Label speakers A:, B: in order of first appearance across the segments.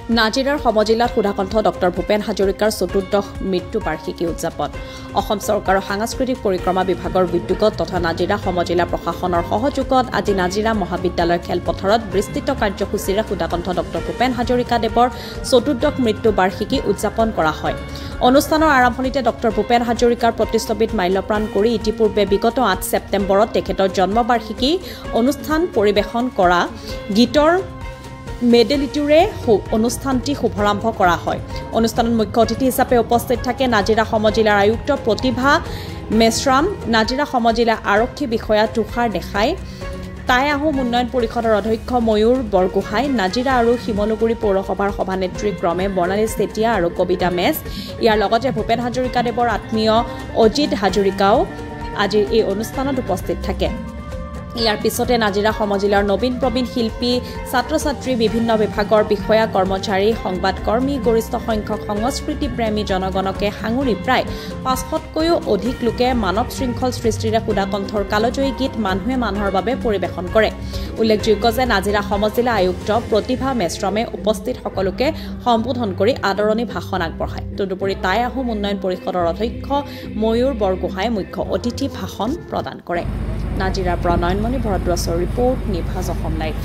A: নাজিৰাৰ সমজিলাত সুধাকণ্ঠ ডক্টৰ ভূপেন হাজৰিকাৰ চতুৰ্দশ মৃত্যু বাৰ্ষিকী উদযাপন অসম চৰকাৰৰ সাংস্কৃতিক পৰিক্ৰমা বিভাগৰ উদ্যোগত তথা নাজিৰা সমজিলা প্ৰশাসনৰ সহযোগত আজি নাজিৰা মহাবিদ্যালয়ৰ খেলপথাৰত বিস্তৃত কাৰ্যসূচীৰে সুধাকণ্ঠ ডক্টৰ ভূপেন হাজৰিকা দেৱৰ চতুৰ্দশ মৃত্যু বাৰ্ষিকী উদযাপন কৰা হয়। অনুষ্ঠানৰ আৰম্ভণিতে ডক্টৰ ভূপেন হাজৰিকাৰ প্ৰতিচ্ছবিত মাল্যপ্ৰাণ কৰি ইতিপূৰ্বে বিগত 8 ছেপ্টেম্বৰত তেখেতৰ জন্মবাৰ্ষিকী অনুষ্ঠান পৰিৱেশন কৰা গীতৰ মেডেলিটিৰে অনুষ্ঠানটি শুভাৰম্ভ কৰা হয়। অনুষ্ঠানত মুখ্য অতিথি হিচাপে উপস্থিত থাকে নাজিৰা সমজিলাৰ আয়ুক্ত প্ৰতিভা মেশ্ৰাম, নাজিৰা সমজিলা আৰক্ষী বিষয়া তুষাৰ দেশাই, টাই আহোম উন্নয়ন পৰিষদৰ অধ্যক্ষ ময়ূৰ বৰগোহাঁই, নাজিৰা আৰু শিমলুগুৰি পৌৰসভাৰ সভানেত্ৰী ক্ৰমে বৰ্ণালী চেতিয়া আৰু কবিতা মেছ। ইয়াৰ লগতে ভূপেন হাজৰিকাদেৱৰ আত্মীয় অজিত হাজৰিকাও আজিৰ এই অনুষ্ঠানত উপস্থিত থাকে। ইয়াৰ পিছতে নাজিৰা সমজিলাৰ নবীন প্ৰবীণ শিল্পী, ছাত্ৰ ছাত্ৰী, বিভিন্ন বিভাগৰ বিষয়া, কৰ্মচাৰী, সংবাদকৰ্মী, গৰিষ্ঠ সংখ্যক সংস্কৃতি প্ৰেমী জনগণকে সাঙুৰি প্ৰায় 500তকৈও অধিক লোকে মানৱ শৃংখল সৃষ্টিৰে সুধাকণ্ঠৰ কালজয়ী গীত মানুহে মানুহৰ বাবে পৰিৱেশন কৰে। উল্লেখযোগ্য যে নাজিৰা সমজিলা আয়ুক্ত প্ৰতিভা মেশ্ৰামে উপস্থিত সকলোকে সম্বোধন কৰি আদৰণি ভাষণ আগবঢ়ায়। তদুপৰি টাই আহোম উন্নয়ন পৰিষদৰ অধ্যক্ষ ময়ূৰ বৰগোহাঁই মুখ্য অতিথি ভাষণ প্ৰদান কৰে। নাজিৰাৰ পৰা নয়নমণি ভৰদ্বাজৰ ৰিপৰ্ট, নিভাজ অসম লাইভ।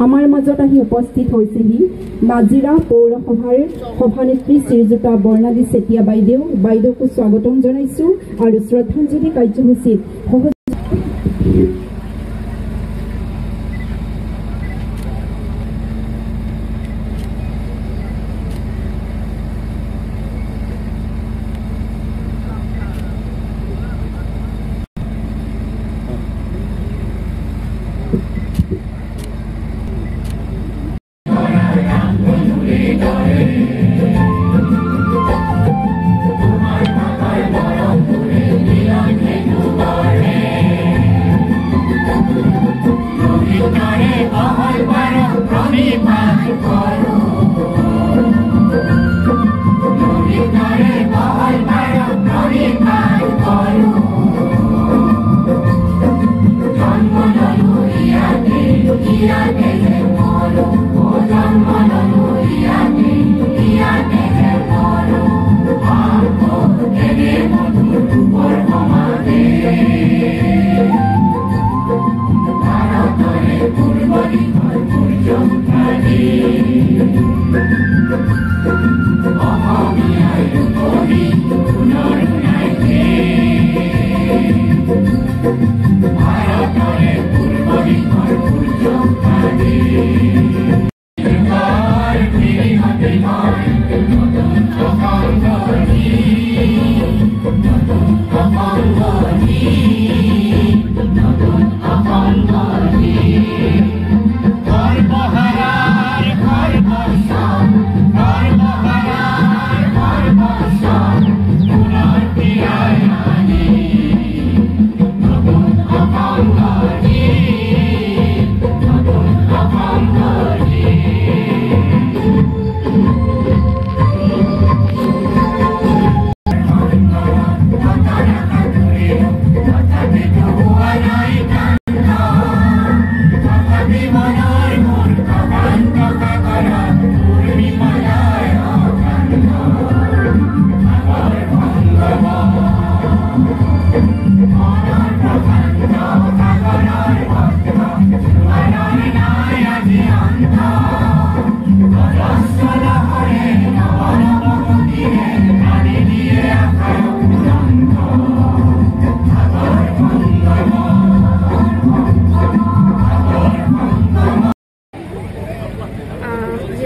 B: আমাৰ মাজত আহি উপস্থিত হৈছেহি নাজিৰা পৌৰসভাৰ সভানেত্ৰী শ্ৰীযুতা বৰ্ণালী চেতিয়া বাইদেউকো স্বাগতম জনাইছো আৰু শ্ৰদ্ধাঞ্জলি কাৰ্যসূচীত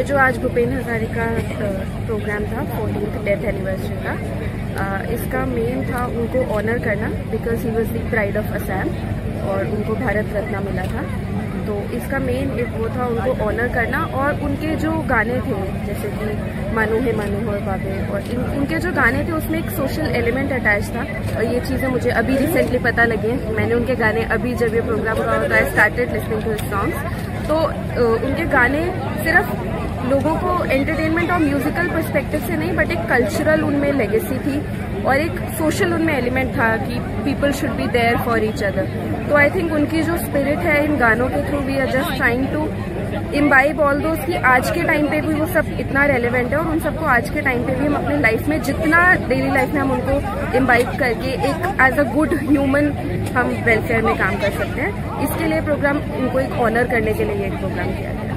C: जो आज भूपेन हजारिका प्रोग्राम था 14th डेथ एनिवर्सरी का, इसका मेन था उनको ऑनर करना because he was the pride of Assam और उनको भारत रत्न मिला था। तो इसका मेन वो था उनको ऑनर करना। और उनके जो गाने थे जैसे कि मानो है मानो हो बाबे और उनके जो गाने थे उसमें एक सोशल एलिमेंट अटैच था। और ये चीज़ें मुझे अभी रिसेंटली पता लगी। मैंने उनके गाने अभी जब ये प्रोग्राम हुआ होता है started listening to his songs, तो उनके गाने सिर्फ लोगों को एंटरटेनमेंट और म्यूजिकल पर्सपेक्टिव से नहीं बट एक कल्चरल उनमें लेगेसी थी और एक सोशल उनमें एलिमेंट था कि people should be there for each other. तो आई थिंक उनकी जो स्पिरिट है इन गानों के through we are just trying to imbibe all those कि आज के टाइम पे भी वो सब इतना रेलेवेंट है और उन सबको आज के टाइम पे भी हम अपने लाइफ में जितना डेली लाइफ में हम उनको इम्बाइब करके एक एज अ गुड ह्यूमन हम वेलफेयर में काम कर सकते हैं। इसके लिए प्रोग्राम उनको एक ऑनर करने के लिए एक प्रोग्राम किया गया।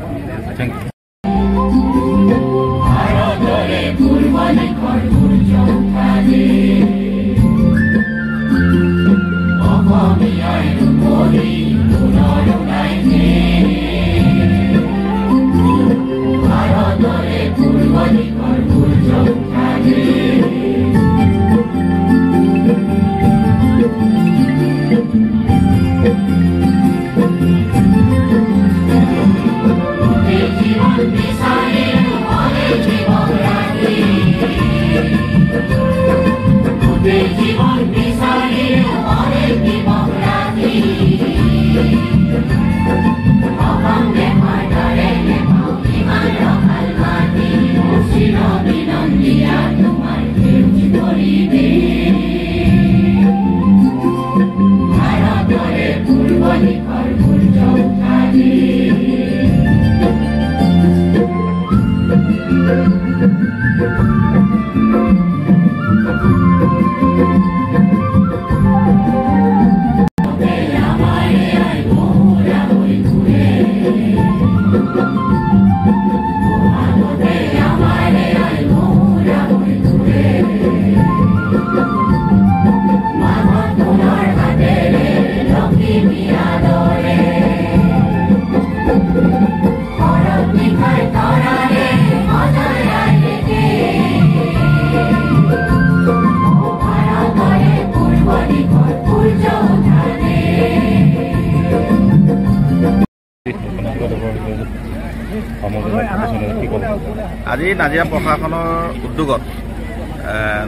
D: আজি নাজিৰা প্ৰশাসনৰ উদ্যোগত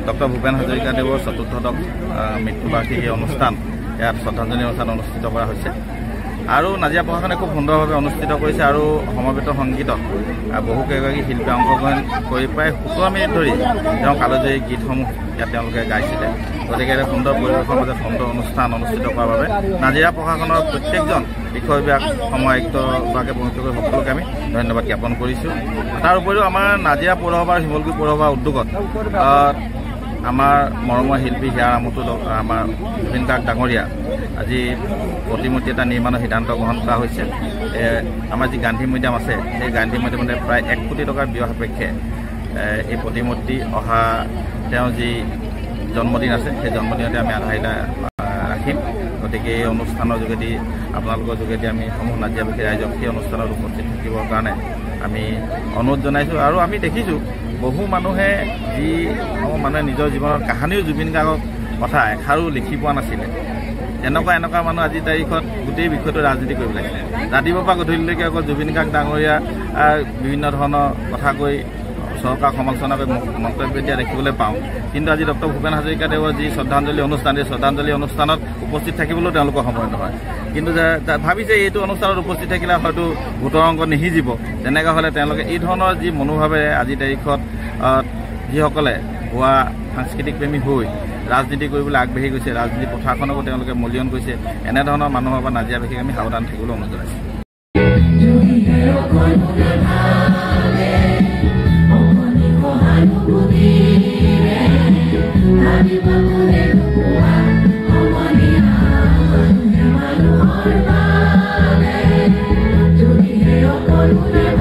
D: ডক্টৰ ভূপেন হাজৰিকাদেৱৰ চতুৰ্থদশ মৃত্যুবাৰ্ষিকী অনুষ্ঠান ইয়াত শ্ৰদ্ধাঞ্জলি অনুষ্ঠান অনুষ্ঠিত কৰা হৈছে আৰু নাজিৰা প্ৰশাসনে খুব সুন্দৰভাৱে অনুষ্ঠিত কৰিছে আৰু সমবেত সংগীতত বহুকেইগৰাকী শিল্পী অংশগ্ৰহণ কৰি প্ৰায় 17 মিনিট ধৰি তেওঁ কালজয়ী গীতসমূহ ইয়াত তেওঁলোকে গাইছিলে। গতিকে এটা সুন্দৰ পৰিৱেশৰ মাজত সুন্দৰ অনুষ্ঠান অনুষ্ঠিত কৰাৰ বাবে নাজিৰা প্ৰশাসনৰ প্ৰত্যেকজন বিষয় বিভাগ সমায়ুক্তভাৱে পৌঁছকৈ সকলোকে আমি ধন্যবাদ জ্ঞাপন কৰিছোঁ। তাৰ উপৰিও আমাৰ নাজিৰা পৌৰসভা আৰু শিমলুগুৰি পৌৰসভাৰ উদ্যোগত আমাৰ মৰমৰ শিল্পী হিয়া ৰামতো আমাৰ জুবিন গাৰ্গ ডাঙৰীয়া আজি প্ৰতিমূৰ্তি এটা নিৰ্মাণৰ সিদ্ধান্ত গ্ৰহণ কৰা হৈছে। আমাৰ যি গান্ধী মিউজিয়াম আছে সেই গান্ধী মিউজিয়ামতে প্ৰায় 1 কোটি টকাৰ ব্যয় সাপেক্ষে এই প্ৰতিমূৰ্তি অহা তেওঁ যি জন্মদিন আছে সেই জন্মদিনতে আমি আধাৰিতা ৰাখিম। গতিকে এই অনুষ্ঠানৰ যোগেদি আপোনালোকৰ যোগেদি আমি সমূহ নাজিৰাবাসী ৰাইজক সেই অনুষ্ঠানত উপস্থিত থাকিবৰ কাৰণে আমি অনুৰোধ জনাইছোঁ। আৰু আমি দেখিছোঁ বহু মানুহে যি মানুহে নিজৰ জীৱনৰ কাহিনীও জুবিন গাৰ্গৰ কথা এষাৰো লিখি পোৱা নাছিলে, এনেকুৱা মানুহ আজিৰ তাৰিখত গোটেই বিষয়টো ৰাজনীতি কৰিব লাগিছে। ৰাতিপুৱাৰ পৰা গধূলিলৈকে অকল জুবিন গাৰ্গ ডাঙৰীয়া বিভিন্ন ধৰণৰ কথা কৈ চৰকাৰ সমালোচনা কৰি মন্তব্য দিয়া দেখিবলৈ পাওঁ। কিন্তু আজি ডক্টৰ ভূপেন হাজৰিকাদেৱৰ যি শ্ৰদ্ধাঞ্জলি অনুষ্ঠান এই শ্ৰদ্ধাঞ্জলি অনুষ্ঠানত উপস্থিত থাকিবলৈও তেওঁলোকৰ সময় নহয়। কিন্তু ভাবিছে এইটো অনুষ্ঠানত উপস্থিত থাকিলে হয়তো ভোটৰ অংক নিসিজিব। তেনেকুৱা হ'লে তেওঁলোকে এই ধৰণৰ যি মনোভাৱেৰে আজিৰ তাৰিখত যিসকলে হোৱা সাংস্কৃতিক প্ৰেমী হৈ ৰাজনীতি কৰিবলৈ আগবাঢ়ি গৈছে, ৰাজনীতি পথাৰখনকো তেওঁলোকে মূল্যায়ন কৰিছে, এনেধৰণৰ মানুহৰ পৰা নাজিৰাবাসীক আমি সাৱধান থাকিবলৈ অনুৰোধ জনাইছোঁ।
E: You're